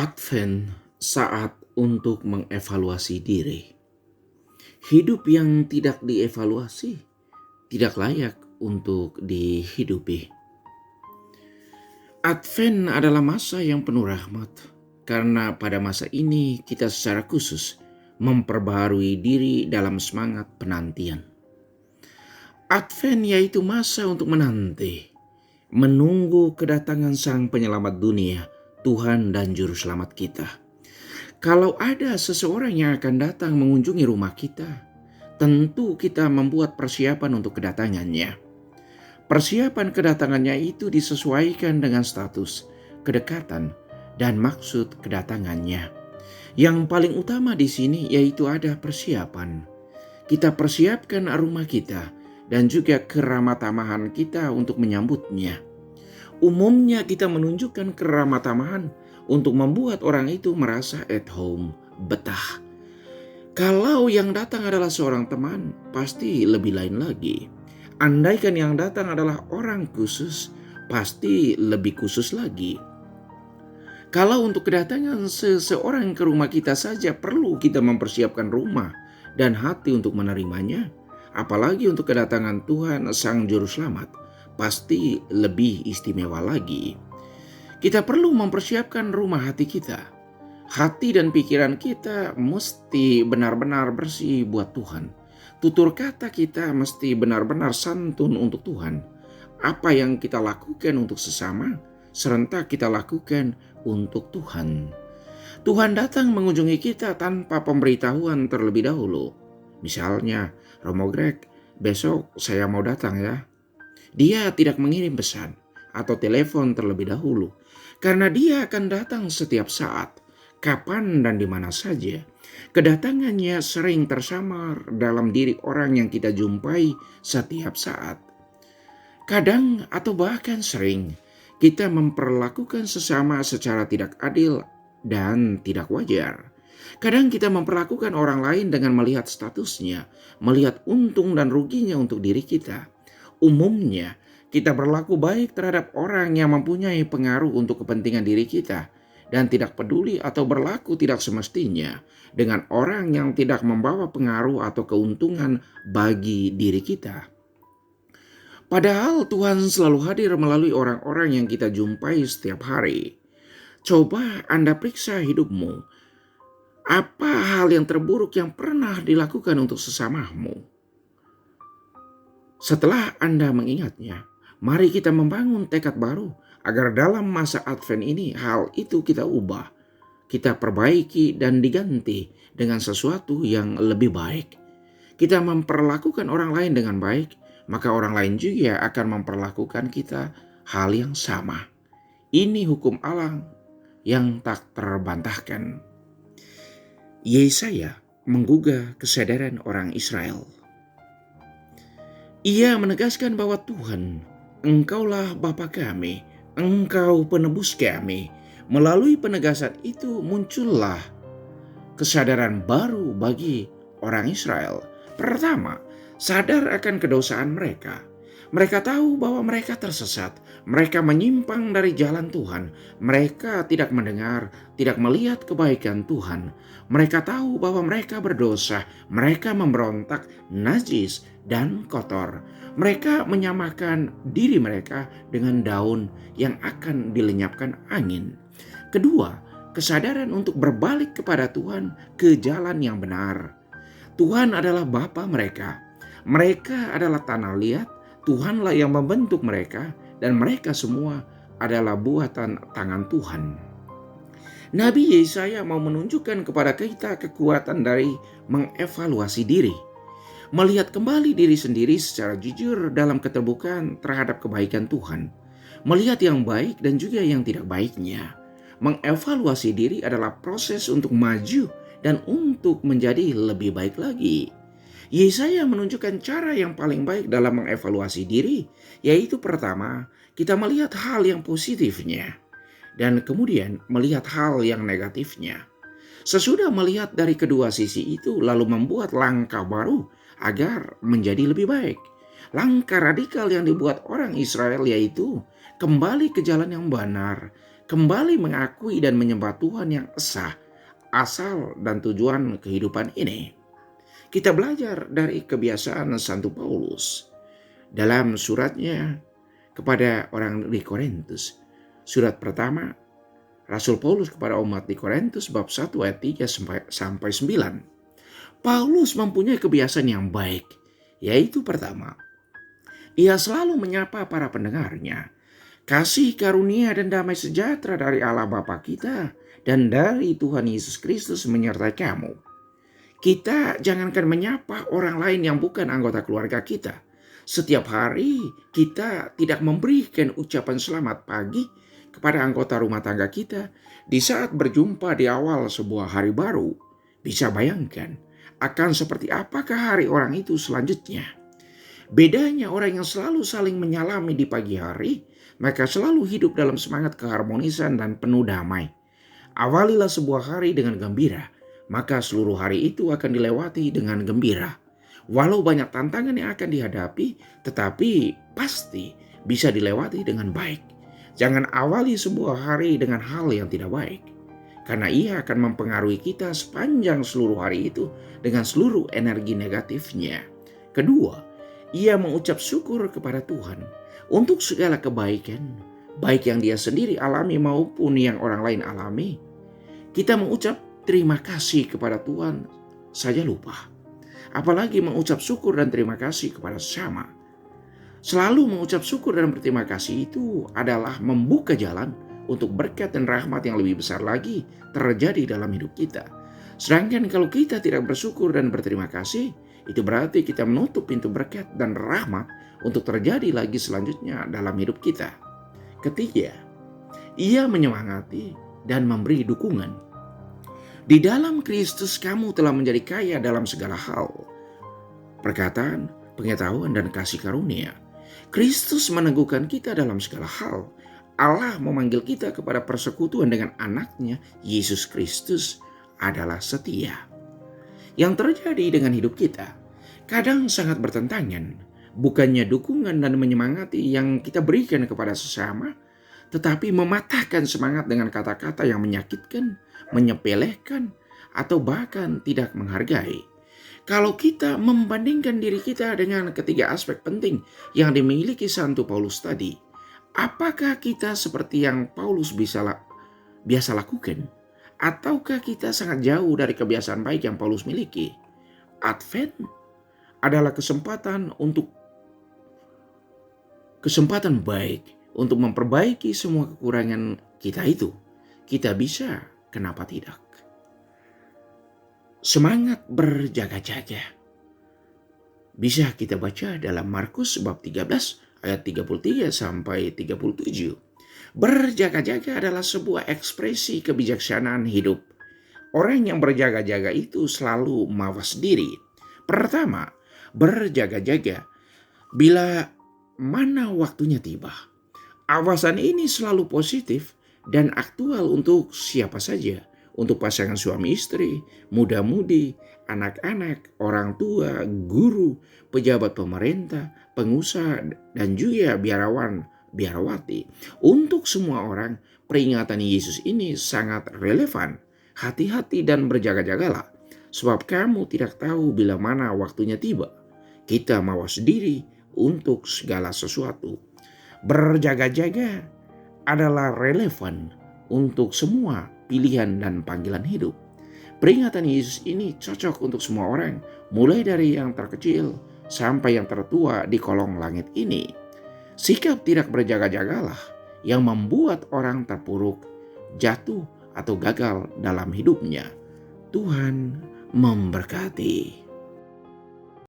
Advent saat untuk mengevaluasi diri. Hidup yang tidak dievaluasi tidak layak untuk dihidupi. Advent adalah masa yang penuh rahmat, karena pada masa ini kita secara khusus memperbaharui diri dalam semangat penantian. Advent yaitu masa untuk menunggu kedatangan Sang Penyelamat dunia, Tuhan dan Juru Selamat kita. Kalau ada seseorang yang akan datang mengunjungi rumah kita, tentu kita membuat persiapan untuk kedatangannya. Persiapan kedatangannya itu disesuaikan dengan status, kedekatan, dan maksud kedatangannya. Yang paling utama di sini yaitu ada persiapan. Kita persiapkan rumah kita dan juga keramatamahan kita untuk menyambutnya. Umumnya kita menunjukkan keramatamahan untuk membuat orang itu merasa at home, betah. Kalau yang datang adalah seorang teman, pasti lebih lain lagi. Andaikan yang datang adalah orang khusus, pasti lebih khusus lagi. Kalau untuk kedatangan seseorang ke rumah kita saja perlu kita mempersiapkan rumah dan hati untuk menerimanya, apalagi untuk kedatangan Tuhan Sang Juru Selamat, pasti lebih istimewa lagi. Kita perlu mempersiapkan rumah hati kita. Hati dan pikiran kita mesti benar-benar bersih buat Tuhan. Tutur kata kita mesti benar-benar santun untuk Tuhan. Apa yang kita lakukan untuk sesama, serentak kita lakukan untuk Tuhan. Tuhan datang mengunjungi kita tanpa pemberitahuan terlebih dahulu. Misalnya, Romo Greg, besok saya mau datang ya. Dia tidak mengirim pesan atau telepon terlebih dahulu, karena dia akan datang setiap saat, kapan dan di mana saja. Kedatangannya sering tersamar dalam diri orang yang kita jumpai setiap saat. Kadang atau bahkan sering, kita memperlakukan sesama secara tidak adil dan tidak wajar. Kadang kita memperlakukan orang lain dengan melihat statusnya, melihat untung dan ruginya untuk diri kita. Umumnya, kita berlaku baik terhadap orang yang mempunyai pengaruh untuk kepentingan diri kita dan tidak peduli atau berlaku tidak semestinya dengan orang yang tidak membawa pengaruh atau keuntungan bagi diri kita. Padahal Tuhan selalu hadir melalui orang-orang yang kita jumpai setiap hari. Coba Anda periksa hidupmu. Apa hal yang terburuk yang pernah dilakukan untuk sesamamu? Setelah Anda mengingatnya, mari kita membangun tekad baru agar dalam masa Advent ini hal itu kita ubah, kita perbaiki dan diganti dengan sesuatu yang lebih baik. Kita memperlakukan orang lain dengan baik, maka orang lain juga akan memperlakukan kita hal yang sama. Ini hukum Allah yang tak terbantahkan. Yesaya menggugah kesadaran orang Israel. Ia menegaskan bahwa Tuhan, Engkaulah Bapa kami, Engkau penebus kami. Melalui penegasan itu muncullah kesadaran baru bagi orang Israel. Pertama, sadar akan kedosaan mereka. Mereka tahu bahwa mereka tersesat. Mereka menyimpang dari jalan Tuhan. Mereka tidak mendengar, tidak melihat kebaikan Tuhan. Mereka tahu bahwa mereka berdosa. Mereka memberontak, najis, dan kotor. Mereka menyamakan diri mereka dengan daun yang akan dilenyapkan angin. Kedua, kesadaran untuk berbalik kepada Tuhan ke jalan yang benar. Tuhan adalah Bapa mereka. Mereka adalah tanah liat. Tuhanlah yang membentuk mereka dan mereka semua adalah buatan tangan Tuhan. Nabi Yesaya mau menunjukkan kepada kita kekuatan dari mengevaluasi diri. Melihat kembali diri sendiri secara jujur dalam keterbukaan terhadap kebaikan Tuhan. Melihat yang baik dan juga yang tidak baiknya. Mengevaluasi diri adalah proses untuk maju dan untuk menjadi lebih baik lagi. Yesaya menunjukkan cara yang paling baik dalam mengevaluasi diri, yaitu pertama, kita melihat hal yang positifnya, dan kemudian melihat hal yang negatifnya. Sesudah melihat dari kedua sisi itu, lalu membuat langkah baru agar menjadi lebih baik. Langkah radikal yang dibuat orang Israel yaitu kembali ke jalan yang benar, kembali mengakui dan menyembah Tuhan yang esa, asal dan tujuan kehidupan ini. Kita belajar dari kebiasaan Santo Paulus dalam suratnya kepada orang di Korintus. Surat pertama Rasul Paulus kepada umat di Korintus bab 1 ayat 3 sampai 9. Paulus mempunyai kebiasaan yang baik, yaitu pertama, ia selalu menyapa para pendengarnya. Kasih karunia dan damai sejahtera dari Allah Bapa kita dan dari Tuhan Yesus Kristus menyertai kamu. Kita jangankan menyapa orang lain yang bukan anggota keluarga kita. Setiap hari kita tidak memberikan ucapan selamat pagi kepada anggota rumah tangga kita di saat berjumpa di awal sebuah hari baru. Bisa bayangkan akan seperti apakah hari orang itu selanjutnya. Bedanya orang yang selalu saling menyalami di pagi hari, mereka selalu hidup dalam semangat keharmonisan dan penuh damai. Awalilah sebuah hari dengan gembira, maka seluruh hari itu akan dilewati dengan gembira. Walau banyak tantangan yang akan dihadapi, tetapi pasti bisa dilewati dengan baik. Jangan awali sebuah hari dengan hal yang tidak baik, karena ia akan mempengaruhi kita sepanjang seluruh hari itu dengan seluruh energi negatifnya. Kedua, ia mengucap syukur kepada Tuhan untuk segala kebaikan, baik yang dia sendiri alami maupun yang orang lain alami. Kita mengucap terima kasih kepada Tuhan saja lupa, apalagi mengucap syukur dan terima kasih kepada sesama. Selalu mengucap syukur dan berterima kasih itu adalah membuka jalan untuk berkat dan rahmat yang lebih besar lagi terjadi dalam hidup kita. Sedangkan kalau kita tidak bersyukur dan berterima kasih, itu berarti kita menutup pintu berkat dan rahmat untuk terjadi lagi selanjutnya dalam hidup kita. Ketiga, ia menyemangati dan memberi dukungan. Di dalam Kristus kamu telah menjadi kaya dalam segala hal, perkataan, pengetahuan, dan kasih karunia. Kristus meneguhkan kita dalam segala hal. Allah memanggil kita kepada persekutuan dengan anaknya, Yesus Kristus adalah setia. Yang terjadi dengan hidup kita kadang sangat bertentangan. Bukannya dukungan dan menyemangati yang kita berikan kepada sesama, tetapi mematahkan semangat dengan kata-kata yang menyakitkan, menyepelekan, atau bahkan tidak menghargai. Kalau kita membandingkan diri kita dengan ketiga aspek penting yang dimiliki Santo Paulus tadi, apakah kita seperti yang Paulus biasa lakukan? Ataukah kita sangat jauh dari kebiasaan baik yang Paulus miliki? Advent adalah kesempatan baik untuk memperbaiki semua kekurangan kita itu. Kita bisa, kenapa tidak? Semangat berjaga-jaga bisa kita baca dalam Markus bab 13 ayat 33 sampai 37. Berjaga-jaga adalah sebuah ekspresi kebijaksanaan hidup. Orang yang berjaga-jaga itu selalu mawas diri. Pertama, berjaga-jaga bila mana waktunya tiba. Awasan ini selalu positif dan aktual untuk siapa saja. Untuk pasangan suami istri, muda-mudi, anak-anak, orang tua, guru, pejabat pemerintah, pengusaha, dan juga biarawati. Untuk semua orang, peringatan Yesus ini sangat relevan. Hati-hati dan berjaga-jagalah, sebab kamu tidak tahu bila mana waktunya tiba. Kita mawas diri untuk segala sesuatu. Berjaga-jaga adalah relevan untuk semua pilihan dan panggilan hidup. Peringatan Yesus ini cocok untuk semua orang, mulai dari yang terkecil sampai yang tertua di kolong langit ini. Sikap tidak berjaga-jagalah yang membuat orang terpuruk, jatuh, atau gagal dalam hidupnya. Tuhan memberkati.